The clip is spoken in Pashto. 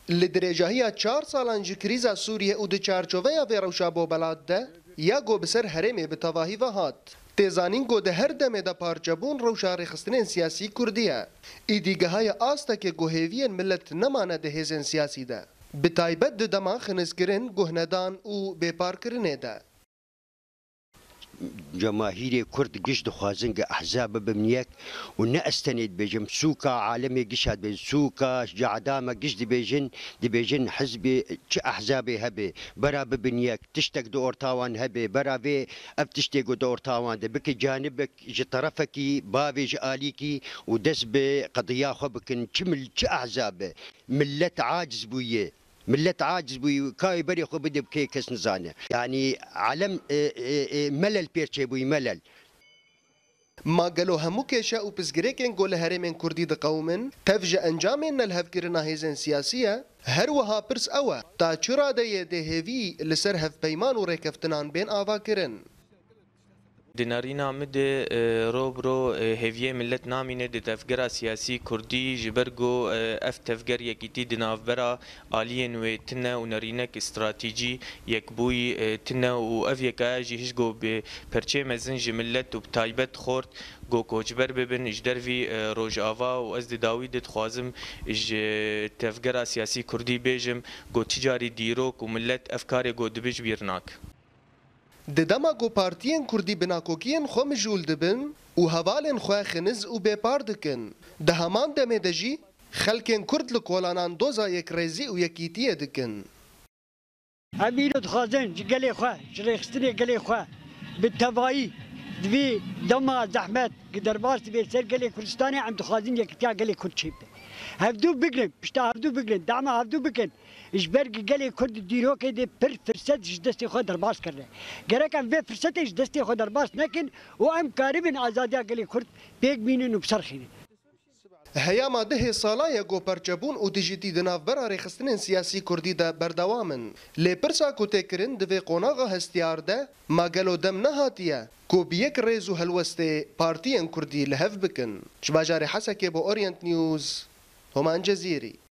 لدرجه 4 سالان جی کریزا سوریه او د چارچوبه و روشا بو بلاد ده یا گو بسر هرمه به تواهی و هات تیزانین گو ده هر دمه ده پارچبون روشا رخستنین سیاسی کردیه ایدیگه های آسته که گوهیوین ملت نمانه ده هزین سیاسی ده به تایبت ده دما خنزگرن گوهندان او بپار کرنه ده جماهير كرد قش دخوازنق أحزاب بمنيك ونأستند بيجم سوكا عالمي قشاد بين سوكا جعدامة قش دي بيجن حزبي أحزابي هبي برا ببنيك تشتك دور تاوان هبي برا في أبتشتك دور تاوان بك جانبك طرفك بابي جاليكي ودس بقضية خبكن كمل أحزاب ملت عاجز بويه ملت عاجز بوي كاي بري خو بدي بكي كس نزانه يعني علم ملل بيرچي بوي ملل ما قالو همو كيشا او بزگريكن گول هرمين كردي د قومن تفجا انجامن الهفكرنا هيزن سياسيه هر وها برس اوا تا چرا ده هيفي لسر هف بيمان و ركفتنان بين آوا کرن دینارینا مده روبرو هویه ملت نامینه ده تفگر سیاسی کردی جبرگو اف تفگر یکیتی دنافبرا آلین و تنه و نرینک استراتیجی یک بوی تنه و اف یکا جی هشگو به پرچه مزن جملت و بتایبت خورد گو کوچبر ببن اجدر وی روج آوا و از داوی دت خوازم اج تفگر سیاسی کردی بیجم گو تجاری دیروک و ملت افکار گو دبج بیرناک د دما گو پارتین کردی بناکوکین خو مجول دبن و هوالن خو خنز و بپار دکن د همان دمه دجی خلکن کرد لکولانان دوزا یک ریزی و یکیتیه دکن امینو دخوازن جگلی خو جریخستنی گلی خو بالتوایی دوی دما زحمت درباس به سر گلی کردستانی عم دخوازن یکتیا گلی کرد چیب هفدو بگن پشتا هفدو بگن دعما هفدو بگن اجبرگ گلی کرد دیرو که دی پر فرصت دستی خود درباس کرده گره کم به فرصت دستی خود درباس نکن و ام کاربن آزادیا گلی کرد بیگ بینن و بسرخینه هيا ما ده سالايا گو پرچبون او دجيتي دناف برا رخصتنين سياسي كردي دا بردوامن لي پرسا كو تكرن دوي قوناغا هستيار ده ما قالو دم نهاتيا كو بيك ريزو هلوستي بارتيان كردي لهف بكن شباجاري حسكي بو اورينت نيوز هما الجزيري